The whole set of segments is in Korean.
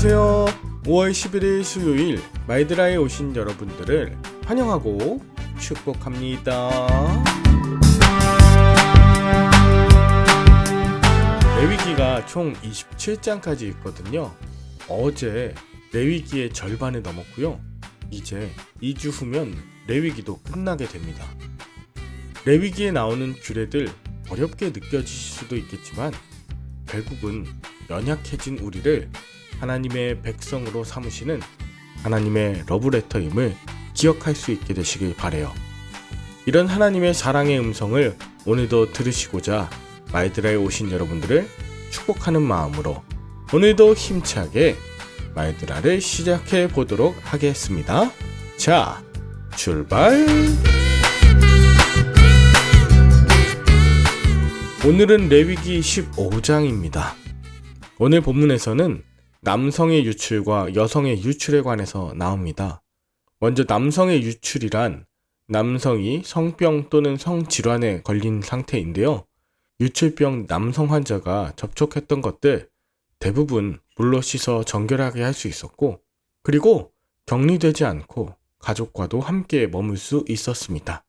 안녕하세요. 5월 11일 수요일 마이드라에 오신 여러분들을 환영하고 축복합니다. 레위기가 총 27장까지 있거든요. 어제 레위기의 절반을 넘었고요. 이제 2주 후면 레위기도 끝나게 됩니다. 레위기에 나오는 규례들 어렵게 느껴지실 수도 있겠지만 결국은 연약해진 우리를 하나님의 백성으로 삼으시는 하나님의 러브레터임을 기억할 수 있게 되시길 바라요. 이런 하나님의 사랑의 음성을 오늘도 들으시고자 마이드라에 오신 여러분들을 축복하는 마음으로 오늘도 힘차게 마이드라를 시작해 보도록 하겠습니다. 자, 출발! 오늘은 레위기 15장입니다. 오늘 본문에서는 남성의 유출과 여성의 유출에 관해서 나옵니다. 먼저 남성의 유출이란 남성이 성병 또는 성질환에 걸린 상태인데요. 유출병 남성 환자가 접촉했던 것들 대부분 물로 씻어 정결하게 할 수 있었고, 그리고 격리되지 않고 가족과도 함께 머물 수 있었습니다.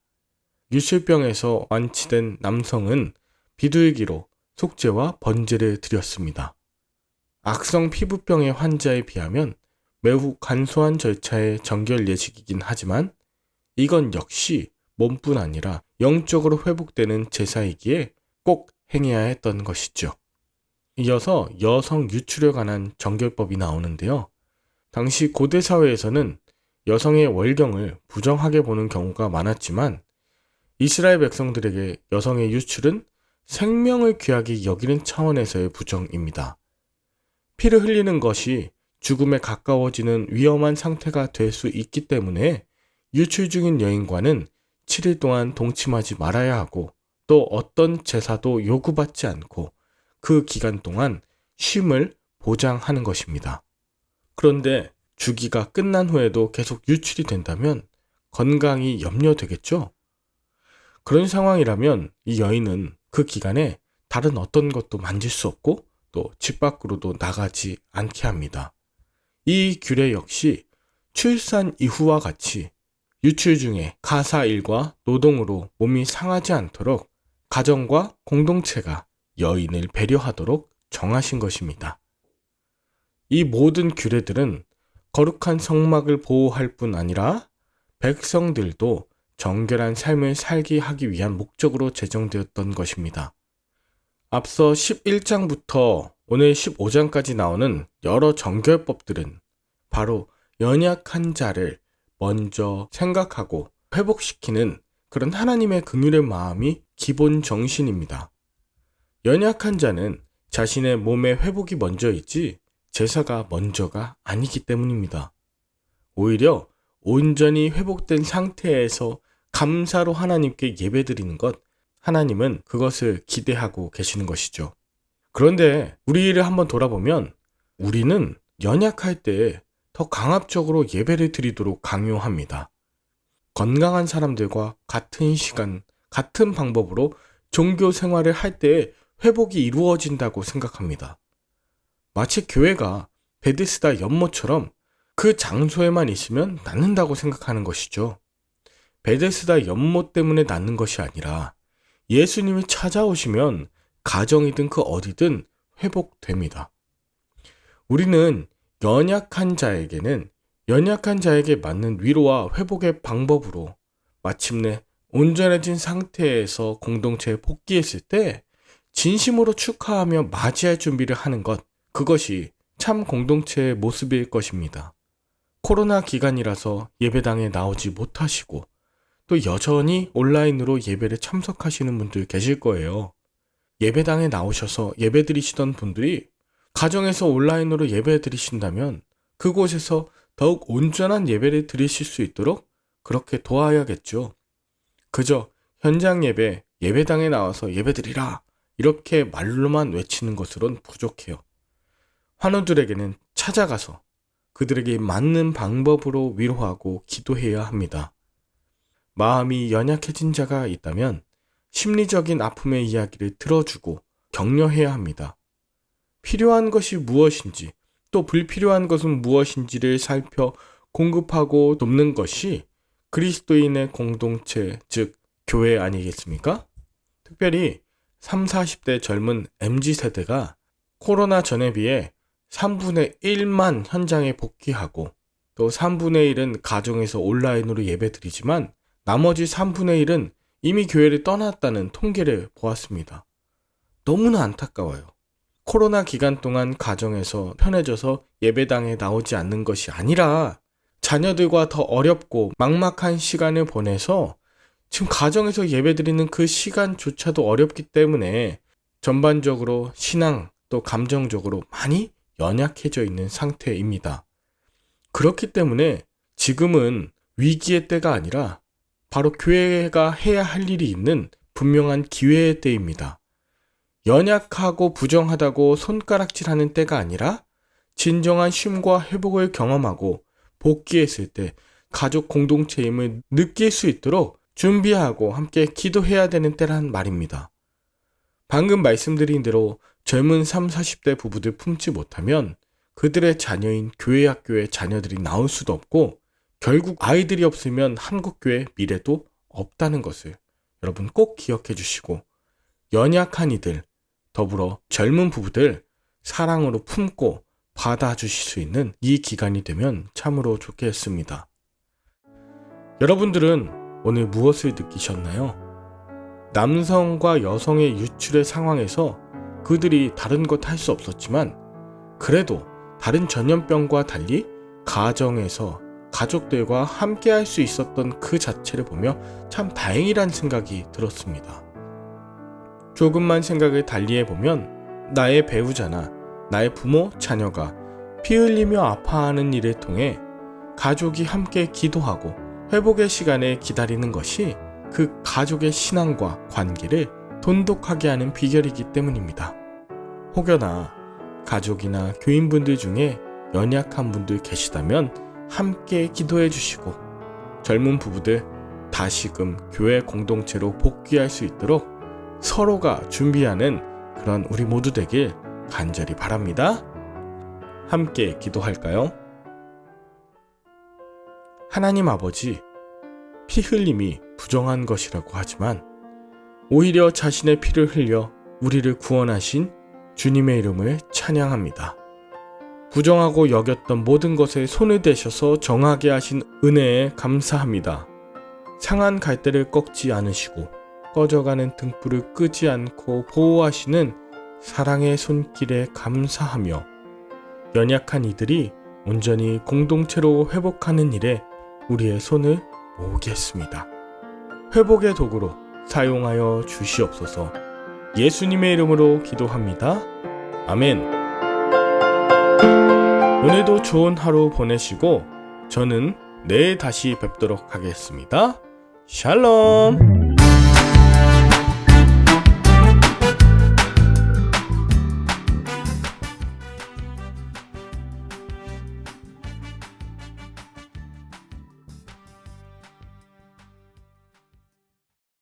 유출병에서 완치된 남성은 비둘기로 속죄와 번제를 드렸습니다. 악성 피부병의 환자에 비하면 매우 간소한 절차의 정결 예식이긴 하지만 이건 역시 몸뿐 아니라 영적으로 회복되는 제사이기에 꼭 행해야 했던 것이죠. 이어서 여성 유출에 관한 정결법이 나오는데요. 당시 고대 사회에서는 여성의 월경을 부정하게 보는 경우가 많았지만 이스라엘 백성들에게 여성의 유출은 생명을 귀하게 여기는 차원에서의 부정입니다. 피를 흘리는 것이 죽음에 가까워지는 위험한 상태가 될 수 있기 때문에 유출 중인 여인과는 7일 동안 동침하지 말아야 하고 또 어떤 제사도 요구받지 않고 그 기간 동안 쉼을 보장하는 것입니다. 그런데 주기가 끝난 후에도 계속 유출이 된다면 건강이 염려되겠죠? 그런 상황이라면 이 여인은 그 기간에 다른 어떤 것도 만질 수 없고 또 집 밖으로도 나가지 않게 합니다. 이 규례 역시 출산 이후와 같이 유출 중에 가사 일과 노동으로 몸이 상하지 않도록 가정과 공동체가 여인을 배려하도록 정하신 것입니다. 이 모든 규례들은 거룩한 성막을 보호할 뿐 아니라 백성들도 정결한 삶을 살게 하기 위한 목적으로 제정되었던 것입니다. 앞서 11장부터 오늘 15장까지 나오는 여러 정결법들은 바로 연약한 자를 먼저 생각하고 회복시키는 그런 하나님의 긍휼의 마음이 기본 정신입니다. 연약한 자는 자신의 몸의 회복이 먼저이지 제사가 먼저가 아니기 때문입니다. 오히려 온전히 회복된 상태에서 감사로 하나님께 예배드리는 것, 하나님은 그것을 기대하고 계시는 것이죠. 그런데 우리를 한번 돌아보면 우리는 연약할 때 더 강압적으로 예배를 드리도록 강요합니다. 건강한 사람들과 같은 시간, 같은 방법으로 종교 생활을 할 때 회복이 이루어진다고 생각합니다. 마치 교회가 베데스다 연못처럼 그 장소에만 있으면 낫는다고 생각하는 것이죠. 베데스다 연못 때문에 낫는 것이 아니라 예수님이 찾아오시면 가정이든 그 어디든 회복됩니다. 우리는 연약한 자에게 맞는 위로와 회복의 방법으로 마침내 온전해진 상태에서 공동체에 복귀했을 때 진심으로 축하하며 맞이할 준비를 하는 것, 그것이 참 공동체의 모습일 것입니다. 코로나 기간이라서 예배당에 나오지 못하시고 또 여전히 온라인으로 예배를 참석하시는 분들 계실 거예요. 예배당에 나오셔서 예배드리시던 분들이 가정에서 온라인으로 예배드리신다면 그곳에서 더욱 온전한 예배를 드리실 수 있도록 그렇게 도와야겠죠. 그저 현장 예배, 예배당에 나와서 예배드리라 이렇게 말로만 외치는 것으론 부족해요. 환우들에게는 찾아가서 그들에게 맞는 방법으로 위로하고 기도해야 합니다. 마음이 연약해진 자가 있다면 심리적인 아픔의 이야기를 들어주고 격려해야 합니다. 필요한 것이 무엇인지 또 불필요한 것은 무엇인지를 살펴 공급하고 돕는 것이 그리스도인의 공동체, 즉 교회 아니겠습니까? 특별히 3, 40대 젊은 MZ세대가 코로나 전에 비해 3분의 1만 현장에 복귀하고 또 3분의 1은 가정에서 온라인으로 예배드리지만 나머지 3분의 1은 이미 교회를 떠났다는 통계를 보았습니다. 너무나 안타까워요. 코로나 기간 동안 가정에서 편해져서 예배당에 나오지 않는 것이 아니라 자녀들과 더 어렵고 막막한 시간을 보내서 지금 가정에서 예배드리는 그 시간조차도 어렵기 때문에 전반적으로 신앙 또 감정적으로 많이 연약해져 있는 상태입니다. 그렇기 때문에 지금은 위기의 때가 아니라 바로 교회가 해야 할 일이 있는 분명한 기회의 때입니다. 연약하고 부정하다고 손가락질하는 때가 아니라 진정한 쉼과 회복을 경험하고 복귀했을 때 가족 공동체임을 느낄 수 있도록 준비하고 함께 기도해야 되는 때란 말입니다. 방금 말씀드린 대로 젊은 30, 40대 부부들 품지 못하면 그들의 자녀인 교회 학교의 자녀들이 나올 수도 없고 결국 아이들이 없으면 한국교회 미래도 없다는 것을 여러분 꼭 기억해 주시고 연약한 이들 더불어 젊은 부부들 사랑으로 품고 받아주실 수 있는 이 기간이 되면 참으로 좋겠습니다. 여러분들은 오늘 무엇을 느끼셨나요? 남성과 여성의 유출의 상황에서 그들이 다른 것 할 수 없었지만 그래도 다른 전염병과 달리 가정에서 가족들과 함께 할 수 있었던 그 자체를 보며 참 다행이란 생각이 들었습니다. 조금만 생각을 달리해보면 나의 배우자나 나의 부모, 자녀가 피 흘리며 아파하는 일을 통해 가족이 함께 기도하고 회복의 시간을 기다리는 것이 그 가족의 신앙과 관계를 돈독하게 하는 비결이기 때문입니다. 혹여나 가족이나 교인분들 중에 연약한 분들 계시다면 함께 기도해 주시고 젊은 부부들 다시금 교회 공동체로 복귀할 수 있도록 서로가 준비하는 그런 우리 모두 되길 간절히 바랍니다. 함께 기도할까요? 하나님 아버지, 피 흘림이 부정한 것이라고 하지만 오히려 자신의 피를 흘려 우리를 구원하신 주님의 이름을 찬양합니다. 부정하고 여겼던 모든 것에 손을 대셔서 정하게 하신 은혜에 감사합니다. 상한 갈대를 꺾지 않으시고 꺼져가는 등불을 끄지 않고 보호하시는 사랑의 손길에 감사하며 연약한 이들이 온전히 공동체로 회복하는 일에 우리의 손을 모으겠습니다. 회복의 도구로 사용하여 주시옵소서. 예수님의 이름으로 기도합니다. 아멘. 오늘도 좋은 하루 보내시고 저는 내일 다시 뵙도록 하겠습니다. 샬롬.